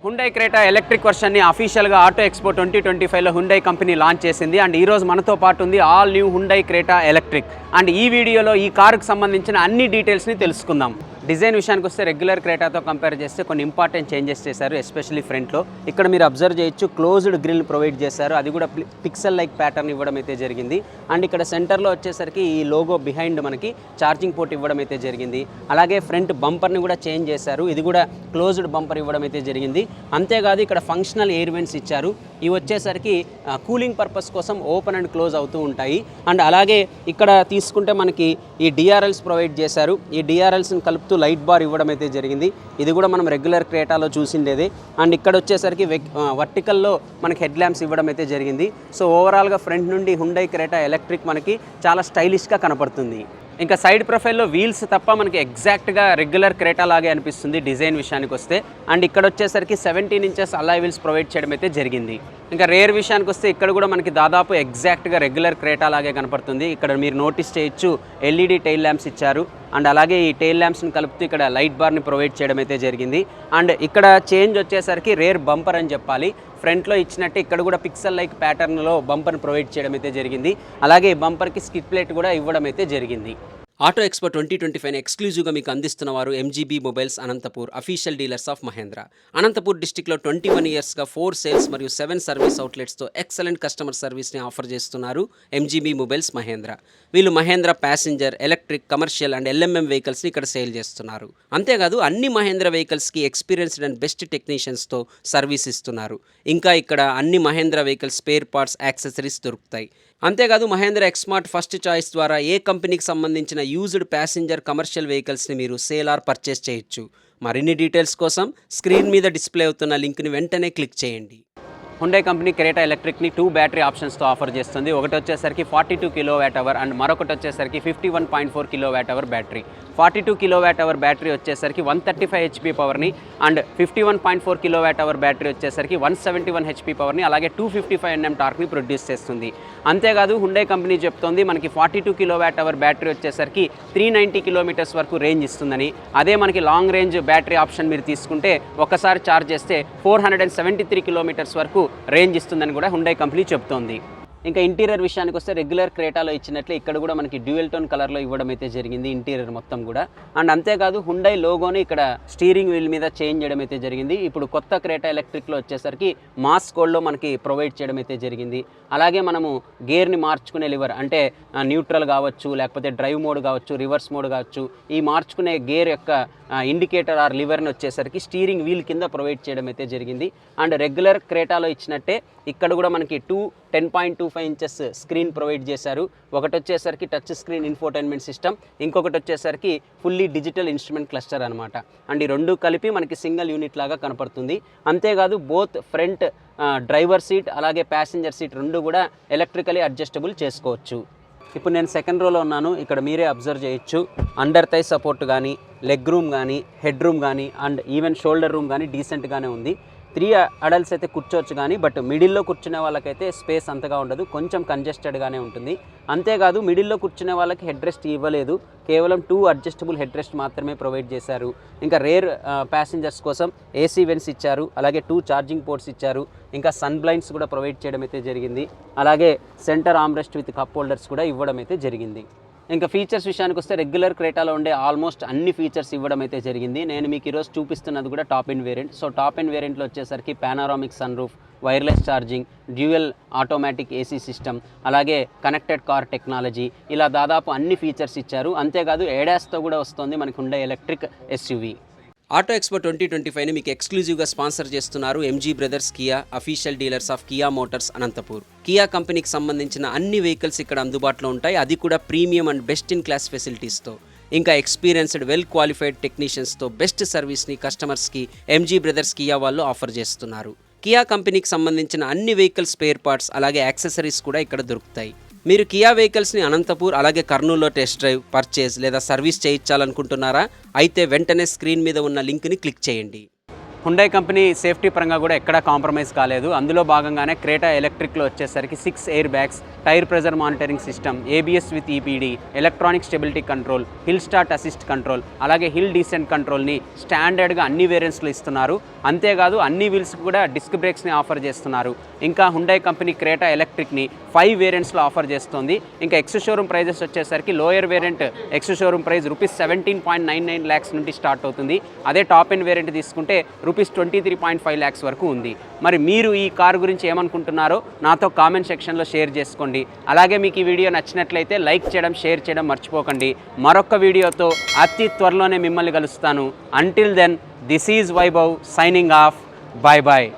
Hyundai Creta electric వర్షన్ని అఫీషియల్గా auto expo 2025లో హుండై కంపెనీ లాంచ్ చేసింది. అండ్ ఈరోజు మనతో పాటు ఉంది all new Hyundai Creta electric. And ఈ వీడియోలో ఈ కారుకు సంబంధించిన అన్ని డీటెయిల్స్ని తెలుసుకుందాం. డిజైన్ విషయానికి వస్తే రెగ్యులర్ క్రేటాతో కంపేర్ చేస్తే కొన్ని ఇంపార్టెంట్ చేంజెస్ చేశారు, ఎస్పెషల్లీ ఫ్రంట్లో. ఇక్కడ మీరు అబ్జర్వ్ చేయొచ్చు, క్లోజ్డ్ గ్రిల్ ప్రొవైడ్ చేశారు, అది కూడా పిక్సెల్ లైక్ ప్యాటర్న్ ఇవ్వడం అయితే జరిగింది. అండ్ ఇక్కడ సెంటర్లో వచ్చేసరికి ఈ లోగో బిహైండ్ మనకి ఛార్జింగ్ పోర్ట్ ఇవ్వడం అయితే జరిగింది. అలాగే ఫ్రంట్ బంపర్ని కూడా చేంజ్ చేశారు, ఇది కూడా క్లోజ్డ్ బంపర్ ఇవ్వడం అయితే జరిగింది. అంతేకాదు ఇక్కడ ఫంక్షనల్ ఎయిర్ వెంట్స్ ఇచ్చారు, ఇవి వచ్చేసరికి కూలింగ్ పర్పస్ కోసం ఓపెన్ అండ్ క్లోజ్ అవుతూ ఉంటాయి. అండ్ అలాగే ఇక్కడ తీసుకుంటే మనకి ఈ డిఆర్ఎల్స్ ప్రొవైడ్ చేశారు, ఈ డిఆర్ఎల్స్ని కలుపుతూ లైట్ బార్ ఇవ్వడం అయితే జరిగింది, ఇది కూడా మనం రెగ్యులర్ క్రేటాలో చూసిండేది. అండ్ ఇక్కడ వచ్చేసరికి వర్టికల్లో మనకి హెడ్ ల్యాంప్స్ ఇవ్వడం అయితే జరిగింది. సో ఓవరాల్గా ఫ్రంట్ నుండి హుండై క్రేటా ఎలక్ట్రిక్ మనకి చాలా స్టైలిష్గా కనపడుతుంది. ఇంకా సైడ్ ప్రొఫైల్లో వీల్స్ తప్ప మనకి ఎగ్జాక్ట్గా రెగ్యులర్ క్రేటా లాగే అనిపిస్తుంది డిజైన్ విషయానికి వస్తే. అండ్ ఇక్కడ వచ్చేసరికి 17 ఇంచెస్ అలాయ్ వీల్స్ ప్రొవైడ్ చేయడం అయితే జరిగింది. ఇంకా రేర్ విషయానికి వస్తే ఇక్కడ కూడా మనకి దాదాపు ఎగ్జాక్ట్గా రెగ్యులర్ క్రేటా లాగే కనపడుతుంది. ఇక్కడ మీరు నోటీస్ చేయొచ్చు, ఎల్ఈడి టైల్ ల్యాంప్స్ ఇచ్చారు. అండ్ అలాగే ఈ టైల్ ల్యాంప్స్ని కలుపుతూ ఇక్కడ లైట్ బార్ని ప్రొవైడ్ చేయడం అయితే జరిగింది. అండ్ ఇక్కడ చేంజ్ వచ్చేసరికి రేర్ బంపర్ అని చెప్పాలి. ఫ్రంట్లో ఇచ్చినట్టు ఇక్కడ కూడా పిక్సెల్ లైక్ ప్యాటర్న్లో బంపర్ని ప్రొవైడ్ చేయడం అయితే జరిగింది. అలాగే ఈ బంపర్కి స్కిడ్ ప్లేట్ కూడా ఇవ్వడం అయితే జరిగింది. ఆటో ఎక్స్పో 2025 ఎక్స్క్లూజివ్గా మీకు అందిస్తున్న వారు MGB mobiles Anantapur, official dealers of Mahindra. Anantapur డిస్టిక్లో 21 ఇయర్స్గా 4 సేల్స్ మరియు 7 సర్వీస్ అవుట్లెట్స్తో ఎక్సలెంట్ కస్టమర్ సర్వీస్ని ఆఫర్ చేస్తున్నారు ఎంజీబీ మొబైల్స్ మహేంద్ర. వీళ్ళు Mahindra passenger, electric, commercial and LMM వెహికల్స్ని ఇక్కడ సేల్ చేస్తున్నారు. అంతేకాదు అన్ని మహేంద్ర వెహికల్స్కి ఎక్స్పీరియన్స్డ్ అండ్ బెస్ట్ టెక్నీషియన్స్తో సర్వీస్ ఇస్తున్నారు. ఇంకా ఇక్కడ అన్ని Mahindra vehicles spare parts, accessories దొరుకుతాయి. అంతేకాదు మహేంద్ర ఎక్స్మార్ట్ ఫస్ట్ చాయిస్ ద్వారా ఏ కంపెనీకి సంబంధించిన యూజ్డ్ ప్యాసింజర్, కమర్షియల్ వెహికల్స్ని మీరు సేల్ ఆర్ పర్చేస్ చేయొచ్చు. మరిన్ని డీటెయిల్స్ కోసం స్క్రీన్ మీద డిస్ప్లే అవుతున్న లింక్ని వెంటనే క్లిక్ చేయండి. హుండై కంపెనీ క్రేటా ఎలక్ట్రిక్ని 2 బ్యాటరీ ఆప్షన్స్తో ఆఫర్ చేస్తుంది. ఒకటి వచ్చేసరికి 42 kWh అండ్ మరొకటి వచ్చేసరికి 51.4 kWh బ్యాటరీ. 42 kWh బ్యాటరీ వచ్చేసరికి 135 HP పవర్ని అండ్ 51.4 kWh బ్యాటరీ వచ్చేసరికి 171 HP పవర్ని అలాగే 255 Nm టార్క్ని ప్రొడ్యూస్ చేస్తుంది. అంతేకాదు హుండై కంపెనీ చెప్తోంది మనకి 42 kWh బ్యాటరీ వచ్చేసరికి 390 km వరకు రేంజ్ ఇస్తుందని. అదే మనకి లాంగ్ రేంజ్ బ్యాటరీ ఆప్షన్ మీరు తీసుకుంటే ఒకసారి ఛార్జ్ చేస్తే 473 km వరకు రేంజ్ ఇస్తుందని కూడా హుండై కంపెనీ చెప్తోంది. ఇంకా ఇంటీరియర్ విషయానికి వస్తే రెగ్యులర్ క్రేటాలో ఇచ్చినట్లే ఇక్కడ కూడా మనకి డ్యూయల్ టోన్ కలర్లో ఇవ్వడం అయితే జరిగింది ఇంటీరియర్ మొత్తం కూడా. అండ్ అంతేకాదు హుండై లోగోని ఇక్కడ స్టీరింగ్ వీల్ మీద చేంజ్ చేయడం అయితే జరిగింది. ఇప్పుడు కొత్త క్రేటా ఎలక్ట్రిక్లో వచ్చేసరికి మాస్ కోడ్లో మనకి ప్రొవైడ్ చేయడం అయితే జరిగింది. అలాగే మనము గేర్ని మార్చుకునే లివర్ అంటే న్యూట్రల్ కావచ్చు, లేకపోతే డ్రైవ్ మోడ్ కావచ్చు, రివర్స్ మోడ్ కావచ్చు, ఈ మార్చుకునే గేర్ యొక్క ఇండికేటర్ ఆర్ లివర్ని వచ్చేసరికి స్టీరింగ్ వీల్ కింద ప్రొవైడ్ చేయడం అయితే జరిగింది. అండ్ రెగ్యులర్ క్రేటాలో ఇచ్చినట్టే ఇక్కడ కూడా మనకి 10.25 ఇంచెస్ స్క్రీన్ ప్రొవైడ్ చేశారు. ఒకటి వచ్చేసరికి టచ్ స్క్రీన్ ఇన్ఫోటైన్మెంట్ సిస్టమ్, ఇంకొకటి వచ్చేసరికి ఫుల్లీ డిజిటల్ ఇన్స్ట్రుమెంట్ క్లస్టర్ అనమాట. అండ్ ఈ రెండు కలిపి మనకి సింగిల్ యూనిట్ లాగా కనపడుతుంది. అంతేకాదు బోత్ ఫ్రంట్ డ్రైవర్ సీట్ అలాగే ప్యాసింజర్ సీట్ రెండు కూడా ఎలక్ట్రికలీ అడ్జస్టబుల్ చేసుకోవచ్చు. ఇప్పుడు నేను సెకండ్ రోలో ఉన్నాను, ఇక్కడ మీరే అబ్జర్వ్ చేయొచ్చు. అండర్ థై సపోర్ట్ కానీ, లెగ్ రూమ్ కానీ, హెడ్ రూమ్ కానీ అండ్ ఈవెన్ షోల్డర్ రూమ్ కానీ డీసెంట్గానే ఉంది. 3 అడల్ట్స్ అయితే కూర్చోవచ్చు కానీ బట్ మిడిల్లో కూర్చునే వాళ్ళకైతే స్పేస్ అంతగా ఉండదు, కొంచెం కంజెస్టెడ్గానే ఉంటుంది. అంతేకాదు మిడిల్లో కూర్చునే వాళ్ళకి హెడ్ రెస్ట్ ఇవ్వలేదు, కేవలం 2 అడ్జస్టబుల్ హెడ్ రెస్ట్ మాత్రమే ప్రొవైడ్ చేశారు. ఇంకా రేర్ ప్యాసింజర్స్ కోసం ఏసీ వెంట్స్ ఇచ్చారు, అలాగే 2 ఛార్జింగ్ పోర్ట్స్ ఇచ్చారు, ఇంకా సన్ బ్లైండ్స్ కూడా ప్రొవైడ్ చేయడం అయితే జరిగింది. అలాగే centre armrest with cup holders కూడా ఇవ్వడం అయితే జరిగింది. ఇంకా ఫీచర్స్ విషయానికి వస్తే రెగ్యులర్ క్రేటాలో ఉండే ఆల్మోస్ట్ అన్ని ఫీచర్స్ ఇవ్వడం అయితే జరిగింది. నేను మీకు ఈరోజు చూపిస్తున్నది కూడా top end variant. So top end వేరియంట్లో వచ్చేసరికి panoramic sunroof, wireless charging, dual automatic AC system, అలాగే కనెక్టెడ్ కార్ టెక్నాలజీ, ఇలా దాదాపు అన్ని ఫీచర్స్ ఇచ్చారు. అంతేకాదు ఏడాస్తో కూడా వస్తుంది మనకు Hyundai electric SUV. Auto expo 2025ని మీకు ఎక్స్క్లూజివ్గా స్పాన్సర్ చేస్తున్నారు MG brothers Kia, official dealers of Kia motors Anantapur. Kia కంపెనీకి సంబంధించిన అన్ని వెహికల్స్ ఇక్కడ అందుబాటులో ఉంటాయి, అది కూడా premium and best in class ఫెసిలిటీస్తో. ఇంకా ఎక్స్పీరియన్స్డ్ వెల్ క్వాలిఫైడ్ టెక్నీషియన్స్తో బెస్ట్ సర్వీస్ని కస్టమర్స్కి ఎంజీ బ్రదర్స్ కియా వాళ్ళు ఆఫర్ చేస్తున్నారు. కియా కంపెనీకి సంబంధించిన అన్ని వెహికల్ స్పేర్ పార్ట్స్ అలాగే యాక్సెసరీస్ కూడా ఇక్కడ దొరుకుతాయి. మీరు కియా వెహికల్స్ని అనంతపూర్ అలాగే కర్నూలులో టెస్ట్ డ్రైవ్, పర్చేజ్ లేదా సర్వీస్ చేయించాలనుకుంటున్నారా? అయితే వెంటనే స్క్రీన్ మీద ఉన్న లింక్ని క్లిక్ చేయండి. హుండై కంపెనీ సేఫ్టీ పరంగా కూడా ఎక్కడా కాంప్రమైజ్ కాలేదు. అందులో భాగంగానే క్రేటా ఎలక్ట్రిక్లో వచ్చేసరికి 6 air bags, tyre pressure monitoring system, ABS with EBD, electronic stability control, hill start assist control, అలాగే హిల్ డీసెంట్ కంట్రోల్ని స్టాండర్డ్గా అన్ని వేరియంట్స్లో ఇస్తున్నారు. అంతేకాదు అన్ని వీల్స్కి కూడా డిస్క్ బ్రేక్స్ని ఆఫర్ చేస్తున్నారు. ఇంకా హుండై కంపెనీ క్రేటా ఎలక్ట్రిక్ని 5 వేరియంట్స్లో ఆఫర్ చేస్తుంది. ఇంకా ఎక్స్ షోరూమ్ ప్రైజెస్ వచ్చేసరికి lower variant ex showroom price ₹17.99 lakhs నుండి స్టార్ట్ అవుతుంది. అదే టాప్ ఎండ్ వేరియంట్ తీసుకుంటే ₹23.5 lakhs వరకు ఉంది. మరి మీరు ఈ కారు గురించి ఏమనుకుంటున్నారో నాతో కామెంట్ సెక్షన్లో షేర్ చేసుకోండి. అలాగే మీకు ఈ వీడియో నచ్చినట్లయితే లైక్ చేయడం, షేర్ చేయడం మర్చిపోకండి. మరొక వీడియోతో అతి త్వరలోనే మిమ్మల్ని కలుస్తాను. Until then, this is Vaibhav signing off. Bye bye.